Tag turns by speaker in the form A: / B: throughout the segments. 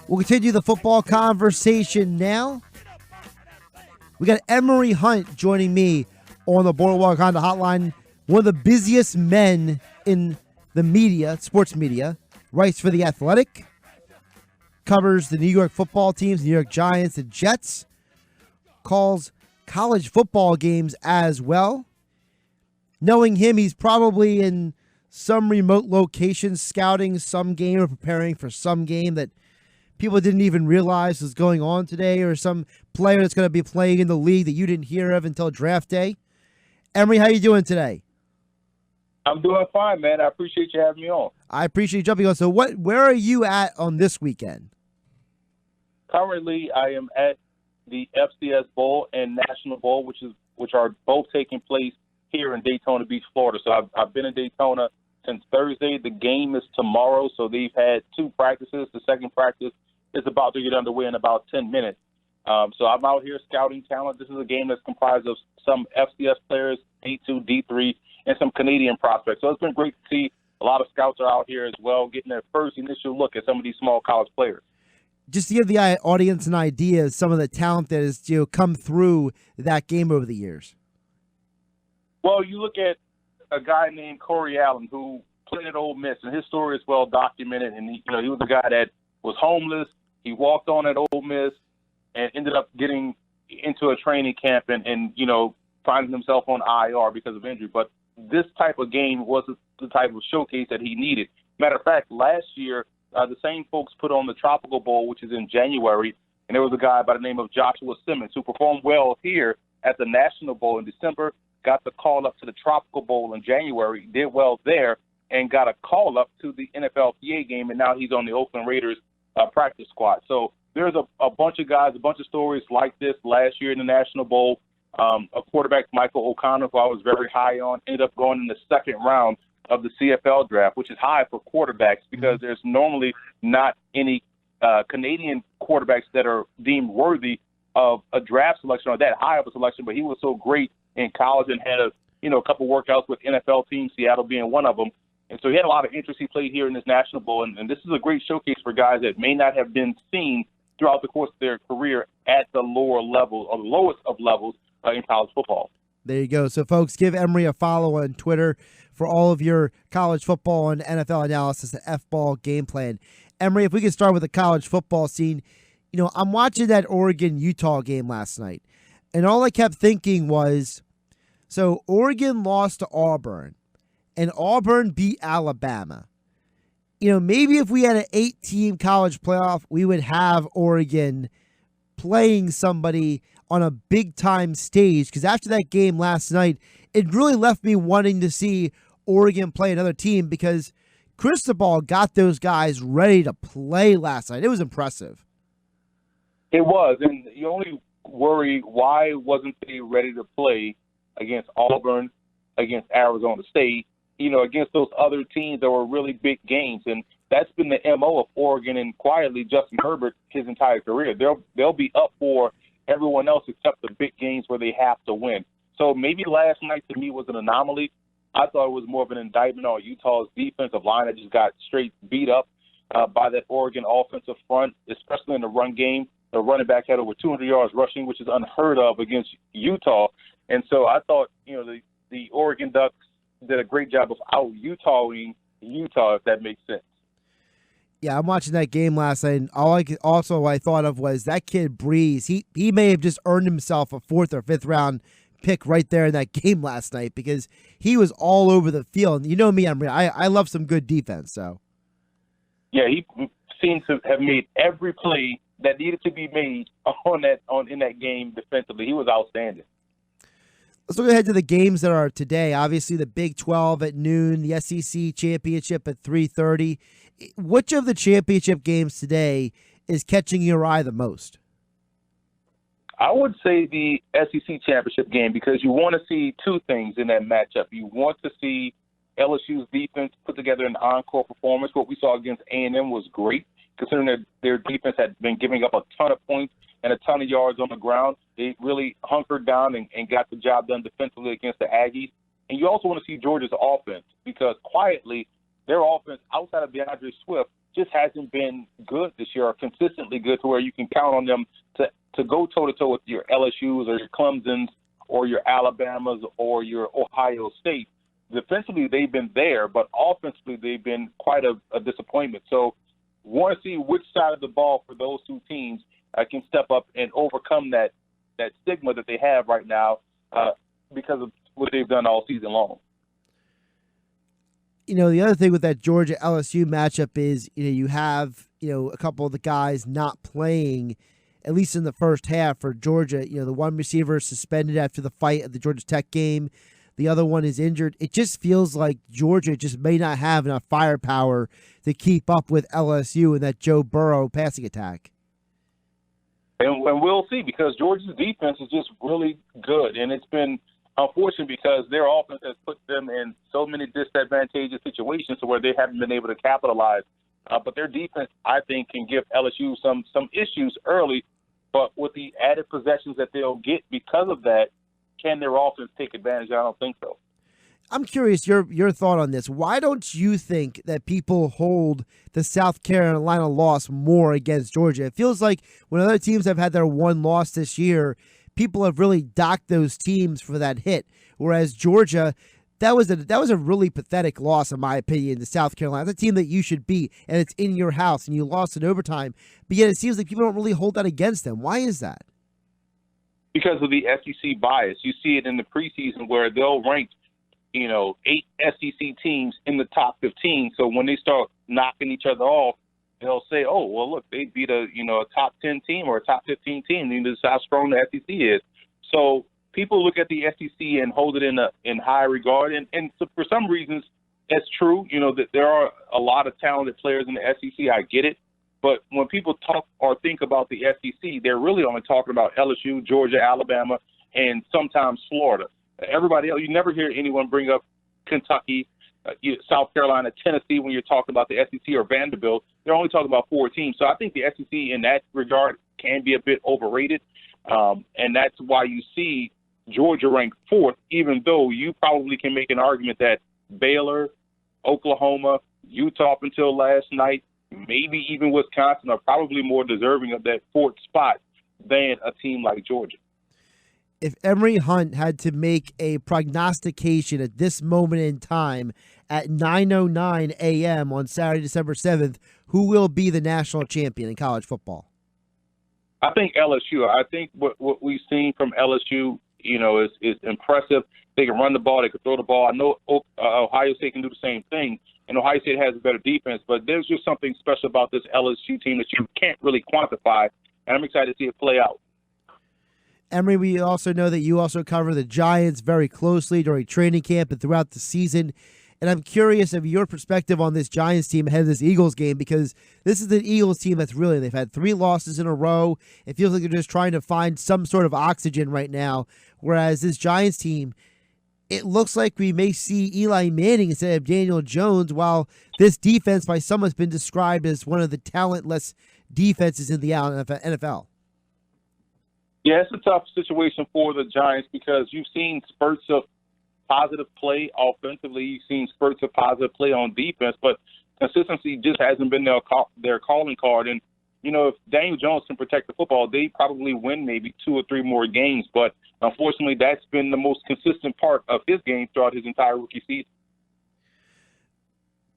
A: We'll continue the football conversation now. We got Emory Hunt joining me on the Boardwalk Honda Hotline, one of the busiest men in the media, sports media, writes for The Athletic, covers the New York football teams, New York Giants, the Jets, calls college football games as well. Knowing him, he's probably in some remote location scouting some game or preparing for some game that people didn't even realize was going on today, or some player that's going to be playing in the league that you didn't hear of until draft day. Emory, how you doing today?
B: I'm doing fine, man. I appreciate you having me on.
A: I appreciate you jumping on. So where are you at on this weekend?
B: Currently, I am at the FCS Bowl and National Bowl, which are both taking place here in Daytona Beach, Florida. So I've been in Daytona since Thursday. The game is tomorrow, so they've had two practices. The second practice is about to get underway in about 10 minutes. So I'm out here scouting talent. This is a game that's comprised of some FCS players, D2, D3, and some Canadian prospects. So it's been great to see a lot of scouts are out here as well, getting their first initial look at some of these small college players.
A: Just to give the audience an idea of some of the talent that has come through that game over the years.
B: Well, you look at a guy named Corey Allen who played at Ole Miss, and his story is well documented. And he was a guy that was homeless. He walked on at Ole Miss and ended up getting into a training camp and finding himself on IR because of injury. But this type of game wasn't the type of showcase that he needed. Matter of fact, last year, the same folks put on the Tropical Bowl, which is in January, and there was a guy by the name of Joshua Simmons who performed well here at the National Bowl in December, got the call up to the Tropical Bowl in January, did well there, and got a call up to the NFLPA game, and now he's on the Oakland Raiders practice squad. So there's a bunch of guys, a bunch of stories like this last year in the National Bowl. A quarterback, Michael O'Connor, who I was very high on, ended up going in the second round of the CFL draft, which is high for quarterbacks because there's normally not any Canadian quarterbacks that are deemed worthy of a draft selection or that high of a selection. But he was so great in college and had a couple workouts with NFL teams, Seattle being one of them. And so he had a lot of interest. He played here in this National Bowl, and this is a great showcase for guys that may not have been seen throughout the course of their career at the lower level or the lowest of levels in college football.
A: There you go. So, folks, give Emory a follow on Twitter for all of your college football and NFL analysis, the F-Ball game plan. Emory, if we can start with the college football scene, I'm watching that Oregon-Utah game last night, and all I kept thinking was, so Oregon lost to Auburn, and Auburn beat Alabama. Maybe if we had an 8-team college playoff, we would have Oregon playing somebody on a big-time stage, because after that game last night, it really left me wanting to see Oregon play another team because Cristobal got those guys ready to play last night. It was impressive.
B: It was, and you only worry, why wasn't they ready to play against Auburn, against Arizona State, against those other teams that were really big games. And that's been the MO of Oregon and quietly Justin Herbert his entire career. They'll be up for everyone else except the big games where they have to win. So maybe last night to me was an anomaly. I thought it was more of an indictment on Utah's defensive line that just got straight beat up by that Oregon offensive front, especially in the run game. The running back had over 200 yards rushing, which is unheard of against Utah. And so I thought, the Oregon Ducks did a great job of out-Utahing Utah, if that makes sense.
A: Yeah, I'm watching that game last night, and all I thought of was that kid Breeze. He may have just earned himself a 4th or 5th round pick right there in that game last night because he was all over the field. And you know me, I love some good defense. So
B: yeah, he seems to have made every play that needed to be made in that game defensively. He was outstanding.
A: Let's look ahead to the games that are today. Obviously, the Big 12 at noon, the SEC Championship at 3:30. Which of the championship games today is catching your eye the most?
B: I would say the SEC Championship game because you want to see two things in that matchup. You want to see LSU's defense put together an encore performance. What we saw against A&M was great, considering that their defense had been giving up a ton of points and a ton of yards on the ground. They really hunkered down and got the job done defensively against the Aggies. And you also want to see Georgia's offense because quietly their offense outside of DeAndre Swift just hasn't been good this year, or consistently good, to where you can count on them to go toe-to-toe with your LSUs or your Clemsons or your Alabamas or your Ohio State. Defensively, they've been there, but offensively, they've been quite a disappointment. So want to see which side of the ball for those two teams can step up and overcome that stigma that they have right now because of what they've done all season long.
A: You know, the other thing with that Georgia LSU matchup is, you have, a couple of the guys not playing, at least in the first half for Georgia. The one receiver suspended after the fight at the Georgia Tech game. The other one is injured. It just feels like Georgia just may not have enough firepower to keep up with LSU and that Joe Burrow passing attack.
B: And we'll see, because Georgia's defense is just really good. And it's been unfortunate because their offense has put them in so many disadvantageous situations to where they haven't been able to capitalize. But their defense, I think, can give LSU some issues early. But with the added possessions that they'll get because of that, can their offense take advantage? I don't think so.
A: I'm curious your thought on this. Why don't you think that people hold the South Carolina loss more against Georgia? It feels like when other teams have had their one loss this year, people have really docked those teams for that hit. Whereas Georgia, that was a really pathetic loss, in my opinion, to South Carolina. It's a team that you should beat, and it's in your house, and you lost in overtime. But yet it seems like people don't really hold that against them. Why is that?
B: Because of the SEC bias. You see it in the preseason where they'll rank 8 SEC teams in the top 15. So when they start knocking each other off, they'll say, oh, well, look, they beat a top 10 team or a top 15 team. And this is how strong the SEC is. So people look at the SEC and hold it in high regard. And so for some reasons, that's true. That there are a lot of talented players in the SEC. I get it. But when people talk or think about the SEC, they're really only talking about LSU, Georgia, Alabama, and sometimes Florida. Everybody else, you never hear anyone bring up Kentucky, South Carolina, Tennessee when you're talking about the SEC, or Vanderbilt. They're only talking about 4 teams. So I think the SEC in that regard can be a bit overrated. And that's why you see Georgia ranked 4th, even though you probably can make an argument that Baylor, Oklahoma, Utah up until last night, maybe even Wisconsin are probably more deserving of that 4th spot than a team like Georgia.
A: If Emory Hunt had to make a prognostication at this moment in time at 9:09 a.m. on Saturday, December 7th, who will be the national champion in college football?
B: I think LSU. I think what we've seen from LSU, is impressive. They can run the ball. They can throw the ball. I know Ohio State can do the same thing, and Ohio State has a better defense. But there's just something special about this LSU team that you can't really quantify, and I'm excited to see it play out.
A: Emory, we also know that you also cover the Giants very closely during training camp and throughout the season. And I'm curious of your perspective on this Giants team ahead of this Eagles game, because this is an Eagles team that's really, they've had 3 losses in a row. It feels like they're just trying to find some sort of oxygen right now. Whereas this Giants team, it looks like we may see Eli Manning instead of Daniel Jones, while this defense by some has been described as one of the talentless defenses in the NFL.
B: Yeah, it's a tough situation for the Giants because you've seen spurts of positive play offensively. You've seen spurts of positive play on defense, but consistency just hasn't been their calling card. And, if Daniel Jones can protect the football, they probably win maybe 2 or 3 more games. But unfortunately, that's been the most consistent part of his game throughout his entire rookie season.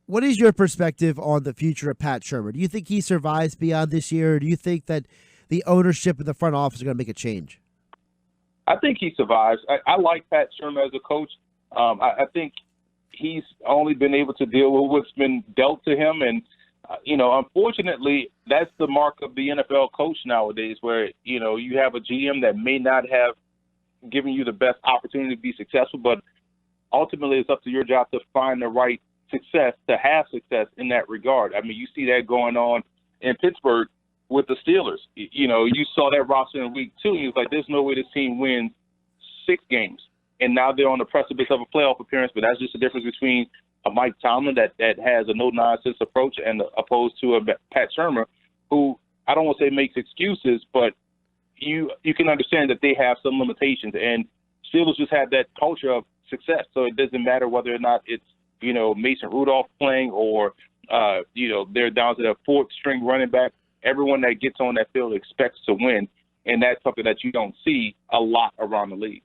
A: What is your perspective on the future of Pat Shurmur? Do you think he survives beyond this year, or do you think that the ownership and the front office are going to make a change?
B: I think he survives. I like Pat Shurmur as a coach. I think he's only been able to deal with what's been dealt to him. And, unfortunately, that's the mark of the NFL coach nowadays, where, you have a GM that may not have given you the best opportunity to be successful, but ultimately it's up to your job to find the right success, to have success in that regard. I mean, you see that going on in Pittsburgh with the Steelers. You saw that roster in week 2. And he was like, there's no way this team wins 6 games. And now they're on the precipice of a playoff appearance, but that's just the difference between a Mike Tomlin that has a no-nonsense approach and opposed to a Pat Shurmur, who I don't want to say makes excuses, but you can understand that they have some limitations. And Steelers just have that culture of success. So it doesn't matter whether or not it's, Mason Rudolph playing or They're down to their fourth string running back. Everyone that gets on that field expects to win, and that's something that you don't see a lot around the league.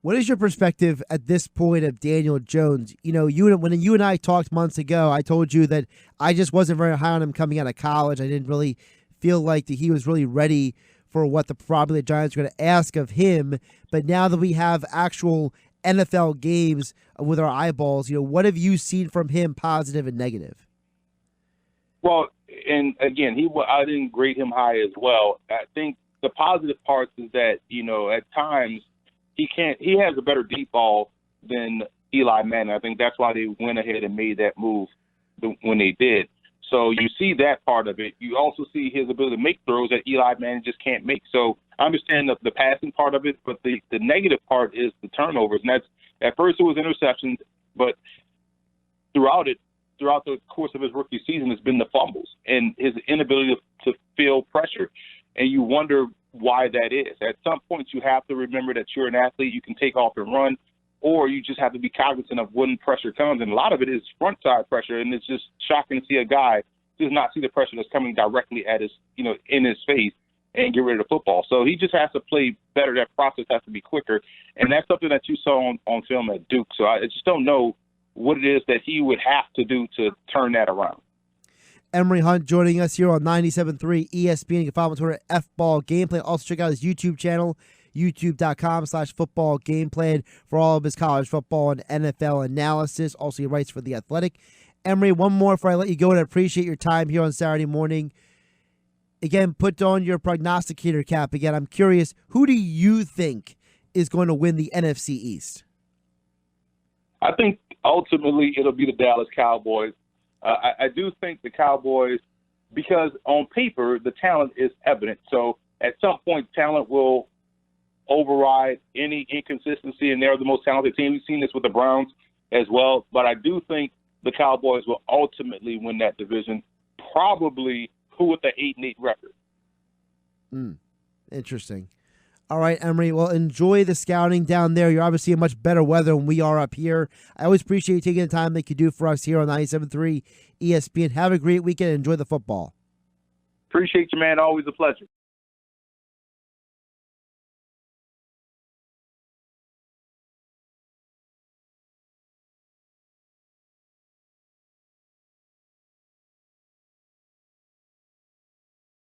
A: What is your perspective at this point of Daniel Jones? When you and I talked months ago, I told you that I just wasn't very high on him coming out of college. I didn't really feel like that he was really ready for what probably the Giants were going to ask of him. But now that we have actual NFL games with our eyeballs, what have you seen from him, positive and negative?
B: Well, and again, I didn't grade him high as well. I think the positive parts is that, at times he has a better deep ball than Eli Manning. I think that's why they went ahead and made that move when they did. So you see that part of it. You also see his ability to make throws that Eli Manning just can't make. So I understand the passing part of it, but the negative part is the turnovers. And that's, at first it was interceptions, but throughout the course of his rookie season, has been the fumbles and his inability to feel pressure. And you wonder why that is. At some point, you have to remember that you're an athlete. You can take off and run, or you just have to be cognizant of when pressure comes. And a lot of it is front side pressure, and it's just shocking to see a guy does not see the pressure that's coming directly at his, in his face and get rid of the football. So he just has to play better. That process has to be quicker, and that's something that you saw on film at Duke. So I just don't know what it is that he would have to do to turn that around.
A: Emory Hunt joining us here on 97.3 ESPN. You can follow him on Twitter at FBallGamePlan. Also check out his YouTube channel, youtube.com/footballgameplan, for all of his college football and NFL analysis. Also, he writes for The Athletic. Emory, one more before I let you go, and I appreciate your time here on Saturday morning. Again, put on your prognosticator cap. Again, I'm curious, who do you think is going to win the NFC East?
B: I think ultimately it'll be the Dallas Cowboys. I do think the Cowboys, because on paper the talent is evident. So at some point, talent will override any inconsistency, and they're the most talented team. We've seen this with the Browns as well. But I do think the Cowboys will ultimately win that division, probably with the 8-8 record.
A: Interesting. All right, Emory. Well, enjoy the scouting down there. You're obviously in much better weather than we are up here. I always appreciate you taking the time like you do for us here on 97.3 ESPN. Have a great weekend and enjoy the football.
B: Appreciate you, man. Always a pleasure.